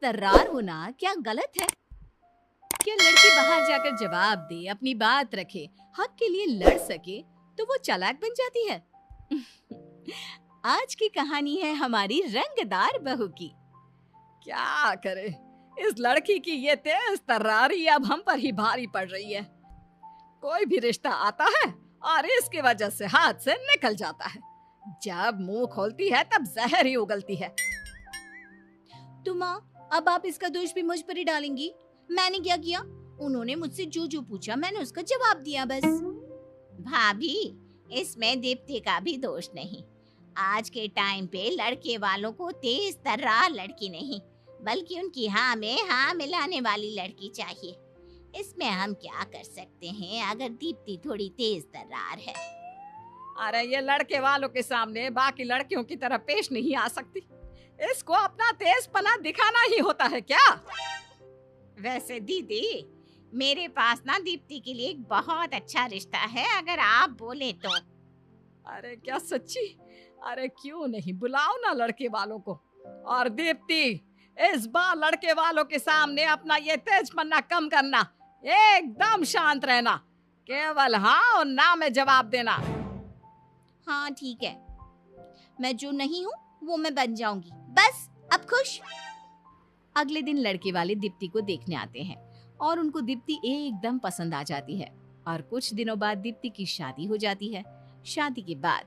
तर्रार होना क्या गलत है? क्या लड़की बाहर जाकर जवाब दे, अपनी बात रखे, हक के लिए लड़ सके, तो वो चालाक बन जाती है? आज की कहानी है हमारी रंगदार बहू की। क्या करे, इस लड़की की ये तेज तर्रारी अब हम पर ही भारी पड़ रही है। कोई भी रिश्ता आता है और इसकी वजह से हाथ से निकल जाता है। जब मुंह खोलती है तब जहर ही उगलती है। तो माँ, अब आप इसका दोष भी मुझ पर ही डालेंगी? मैंने क्या किया? उन्होंने मुझसे जो जो पूछा मैंने उसका जवाब दिया बस। भाभी, इसमें दीप्ति का भी दोष नहीं। आज के टाइम पे लड़के वालों को तेज तर्रार लड़की नहीं, बल्कि उनकी हाँ में हाँ मिलाने वाली लड़की चाहिए। इसमें हम क्या कर सकते हैं अगर दीप्ति थोड़ी तेज तर्रार है। अरे ये लड़के वालों के सामने बाकी लड़कियों की तरह पेश नहीं आ सकती। इसको अपना तेजपना दिखाना ही होता है क्या? वैसे दीदी, मेरे पास ना दीप्ति के लिए एक बहुत अच्छा रिश्ता है, अगर आप बोले तो। अरे क्या सच्ची? अरे क्यों नहीं, बुलाओ ना लड़के वालों को। और दीप्ति, इस बार लड़के वालों के सामने अपना ये तेजपन्ना कम करना, एकदम शांत रहना, केवल हाँ और ना में जवाब देना। हाँ ठीक है, मैं जो नहीं हूँ वो मैं बन जाऊंगी, बस अब खुश। अगले दिन लड़के वाले दीप्ति को देखने आते हैं और उनको दीप्ति एकदम पसंद आ जाती है और कुछ दिनों बाद दीप्ति की शादी हो जाती है। शादी के बाद,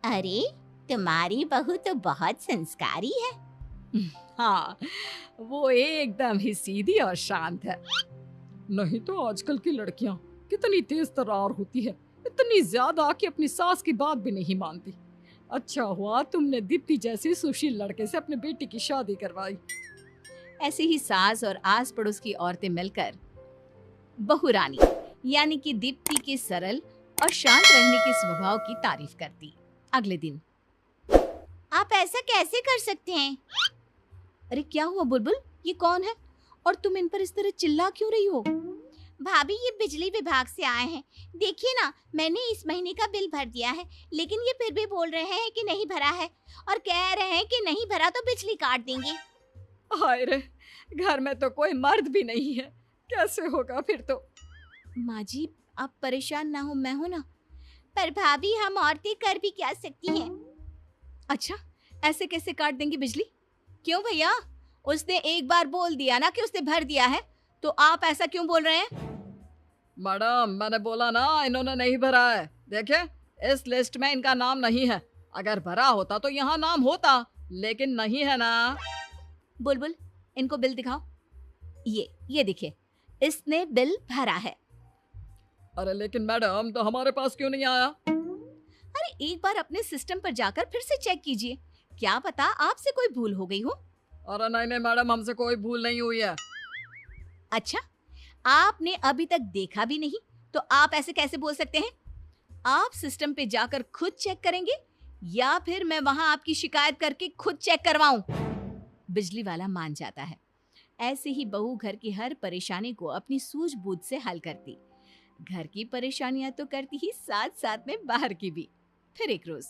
अरे, तुम्हारी बहू तो बहुत संस्कारी है। हाँ, वो एकदम ही सीधी और शांत है। नहीं तो आजकल की लड़कियां कितनी तेज तर्रार होती है, इतनी ज्यादा कि अपनी सास की बात भी नहीं मानती। अच्छा हुआ तुमने दीप्ति जैसे सुशील लड़के से अपने बेटी की शादी करवाई। ऐसे ही सास और आस पड़ोस की औरतें मिलकर बहू रानी यानी कि दीप्ति के सरल और शांत रहने के स्वभाव की तारीफ करती। अगले दिन, आप ऐसा कैसे कर सकते हैं? अरे क्या हुआ बुलबुल, ये कौन है और तुम इन पर इस तरह चिल्ला क्यों रही हो? भाभी, ये बिजली विभाग से आए हैं। देखिए ना, मैंने इस महीने का बिल भर दिया है, लेकिन ये फिर भी बोल रहे हैं कि नहीं भरा है और कह रहे हैं कि नहीं भरा तो बिजली काट देंगे। हाय रे, घर में तो कोई मर्द भी नहीं है, कैसे होगा फिर तो। माँ जी, आप परेशान ना हो, मैं हूं ना। पर भाभी, हम औरतें कर भी क्या सकती हैं? अच्छा, ऐसे कैसे काट देंगी बिजली? क्यों भैया, उसने एक बार बोल दिया ना कि उसने भर दिया है, तो आप ऐसा क्यों बोल रहे हैं? मैडम, मैंने बोला ना, इन्होंने नहीं भरा है। देखिए, इस लिस्ट में इनका नाम नहीं है। अगर भरा होता तो यहाँ नाम होता, लेकिन नहीं है ना। बुलबुल, इनको बिल दिखाओ। ये देखिए, इसने बिल भरा है। अरे लेकिन मैडम, तो हमारे पास क्यों नहीं आया? अरे एक बार अपने सिस्टम पर जाकर फिर से चेक कीजिए, क्या पता आपसे कोई भूल हो गई हो। अरे नहीं नहीं मैडम, हमसे कोई भूल नहीं हुई है। अच्छा, आपने अभी तक देखा भी नहीं तो आप ऐसे कैसे बोल सकते हैं? आप सिस्टम पे जाकर खुद चेक करेंगे या फिर मैं वहां आपकी शिकायत करके खुद चेक करवाऊं? बिजली वाला मान जाता है। ऐसे ही बहू घर की हर परेशानी को अपनी सूझबूझ से हल करती। घर की परेशानियां तो करती ही, साथ साथ में बाहर की भी। फिर एक रोज,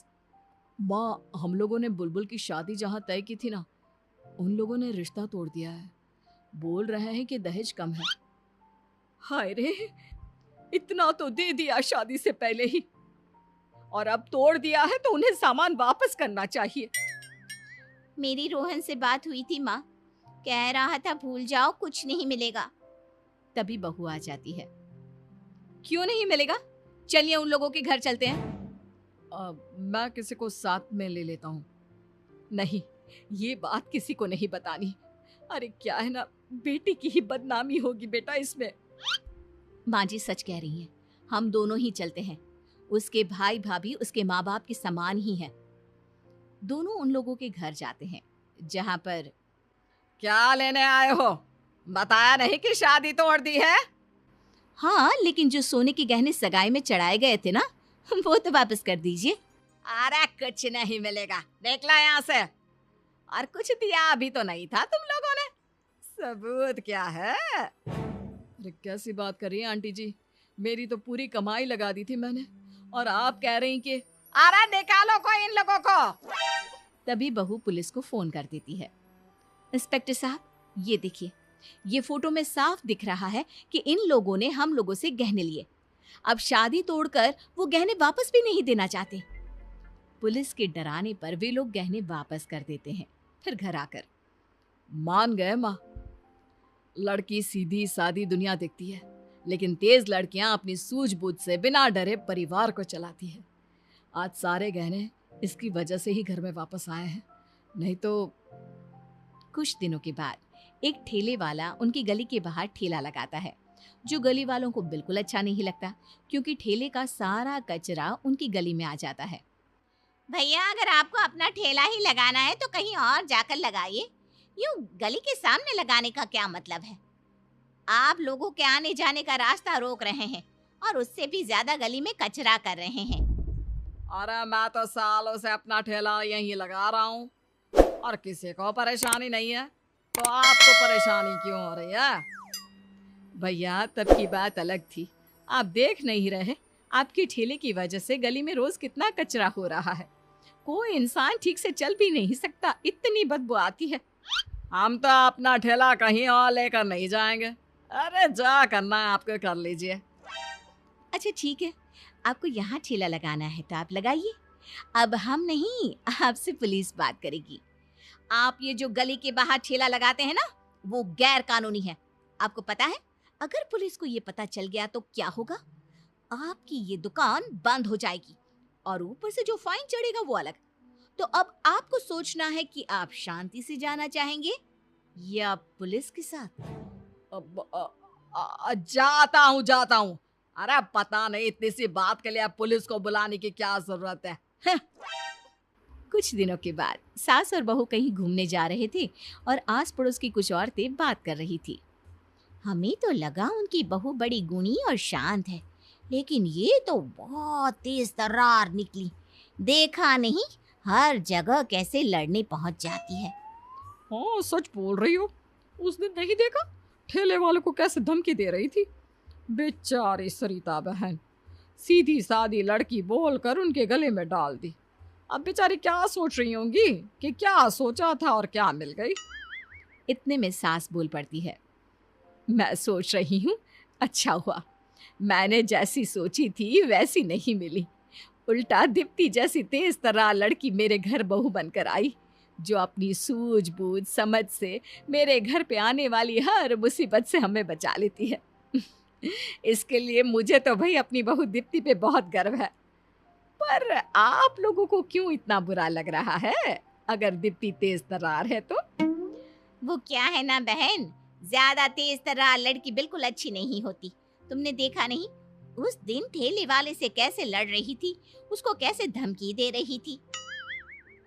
माँ, हम लोगों ने बुलबुल की शादी जहाँ तय की थी ना, उन लोगों ने रिश्ता तोड़ दिया है। बोल रहे हैं कि दहेज कम है। हाय रे, इतना तो दे दिया शादी से पहले ही, और अब तोड़ दिया है तो उन्हें सामान वापस करना चाहिए। मेरी रोहन से बात हुई थी माँ, कह रहा था भूल जाओ, कुछ नहीं मिलेगा। तभी बहू आ जाती है। क्यों नहीं मिलेगा? चलिए उन लोगों के घर चलते हैं। मैं किसी को साथ में ले लेता हूँ। नहीं, ये बात किसी को नहीं बतानी। अरे क्या है ना, बेटी की ही बदनामी होगी बेटा इसमें। माँ जी सच कह रही हैं, हम दोनों ही चलते हैं। उसके भाई भाभी उसके माँ बाप के समान ही हैं। दोनों उन लोगों के घर जाते हैं जहाँ पर, क्या लेने आए हो? बताया नहीं कि शादी तोड़ दी है? हाँ, लेकिन जो सोने के गहने सगाई में चढ़ाए गए थे ना, वो तो वापस कर दीजिए। अरे कुछ नहीं मिलेगा, देख ला यहाँ से। और कुछ दिया अभी तो नहीं था तुम लोगों ने, सबूत क्या है? अरे कैसी बात कर रही हैं आंटी जी, मेरी तो पूरी कमाई लगा दी थी मैंने, और आप कह रही कि अरे निकालो कोई इन लोगों को। तभी बहू पुलिस को फोन कर देती है। इंस्पेक्टर साहब, ये देखिए, ये फोटो में साफ दिख रहा है कि इन लोगों ने हम लोगों से गहने लिए। अब शादी तोड़कर वो गहने वापस भी नहीं देना चाहते। पुलिस के डराने पर वे लोग गहने वापस कर देते हैं। फिर घर आकर मान गए माँ, लड़की सीधी सादी दुनिया देखती है, लेकिन तेज लड़कियां अपनी सूझबूझ से बिना डरे परिवार को चलाती है। आज सारे गहने इसकी वजह से ही घर में वापस आए हैं, नहीं तो। कुछ दिनों के बाद एक ठेले वाला उनकी गली के बाहर ठेला लगाता है, जो गली वालों को बिल्कुल अच्छा नहीं लगता, क्योंकि ठेले का सारा कचरा उनकी गली में आ जाता है। भैया, अगर आपको अपना ठेला ही लगाना है तो कहीं और जाकर लगाइए। यूं गली के सामने लगाने का क्या मतलब है? आप लोगों के आने जाने का रास्ता रोक रहे हैं और उससे भी ज्यादा गली में कचरा कर रहे हैं। अरे मैं तो सालों से अपना ठेला यहीं लगा रहा हूँ और किसी को परेशानी नहीं है, तो आपको परेशानी क्यों हो रही है? भैया, तब की बात अलग थी। आप देख नहीं रहे, आपके ठेले की वजह से गली में रोज कितना कचरा हो रहा है। कोई इंसान ठीक से चल भी नहीं सकता, इतनी बदबू आती है। हम तो अपना ठेला कहीं और लेकर नहीं जाएंगे। अरे जा करना है आपको कर लीजिए। अच्छा ठीक है, आपको यहाँ ठेला लगाना है तो आप लगाइए। अब हम नहीं, आपसे पुलिस बात करेगी। आप ये जो गली के बाहर ठेला लगाते हैं ना, वो गैर कानूनी है। आपको पता है, अगर पुलिस को ये पता चल गया तो क्या होगा? आपकी ये दुकान बंद हो जाएगी और ऊपर से जो फाइन चढ़ेगा वो अलग। तो अब आपको सोचना है कि आप शांति से जाना चाहेंगे या पुलिस के साथ। जाता हूँ। अरे पता नहीं इतनी सी बात के लिए अब पुलिस को बुलाने की क्या जरूरत है। कुछ दिनों के बाद सास और बहू कहीं घूमने जा रहे थे और आस पड़ोस की कुछ औरतें बात कर रही थी। हमें तो लगा उनकी बहू बड़ी गुणी और शांत है, लेकिन ये तो बहुत तेज तर्रार निकली। देखा नहीं, हर जगह कैसे लड़ने पहुंच जाती है। हाँ, सच बोल रही हो। उस दिन नहीं देखा ठेले वालों को कैसे धमकी दे रही थी? बेचारी सरिता बहन, सीधी सादी लड़की बोलकर उनके गले में डाल दी। अब बेचारी क्या सोच रही होंगी कि क्या सोचा था और क्या मिल गई। इतने में सास बोल पड़ती है, मैं सोच रही हूँ, अच्छा हुआ मैंने जैसी सोची थी वैसी नहीं मिली। उल्टा दीप्ति जैसी तेज तर्रार लड़की मेरे घर बहू बनकर आई, जो अपनी सूझबूझ समझ से मेरे घर पे आने वाली हर मुसीबत से हमें बचा लेती है। इसके लिए मुझे तो भाई अपनी बहू दीप्ति पे बहुत गर्व है। पर आप लोगों को क्यों इतना बुरा लग रहा है? अगर दीप्ति तेज तर्रार है तो? वो क्या है ना बहन, ज्यादा तेज तर्रार लड़की बिल्कुल अच्छी नहीं होती। तुमने देखा नहीं, उस दिन ठेले वाले से कैसे लड़ रही थी, उसको कैसे धमकी दे रही थी।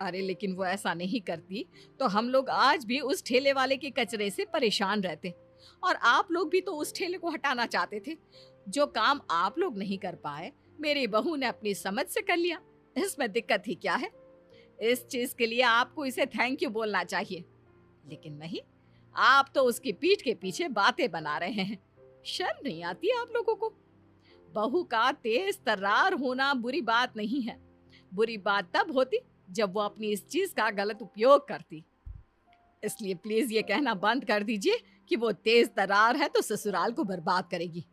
अरे लेकिन वो ऐसा नहीं करती तो हम लोग आज भी उस ठेले वाले के कचरे से परेशान रहते, और आप लोग भी तो उस ठेले को हटाना चाहते थे। जो काम आप लोग नहीं कर पाए, मेरी बहू ने अपनी समझ से कर लिया। इसमें दिक्कत ही क्या है? इस चीज के लिए आपको इसे थैंक यू बोलना चाहिए, लेकिन नहीं, आप तो उसकी पीठ के पीछे बातें बना रहे हैं। शर्म नहीं आती आप लोगों को? बहू का तेज तर्रार होना बुरी बात नहीं है। बुरी बात तब होती जब वो अपनी इस चीज का गलत उपयोग करती। इसलिए प्लीज ये कहना बंद कर दीजिए कि वो तेज तर्रार है तो ससुराल को बर्बाद करेगी।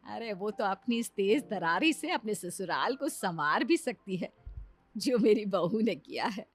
अरे वो तो अपनी इस तेज तर्रारी से अपने ससुराल को संवार भी सकती है, जो मेरी बहू ने किया है।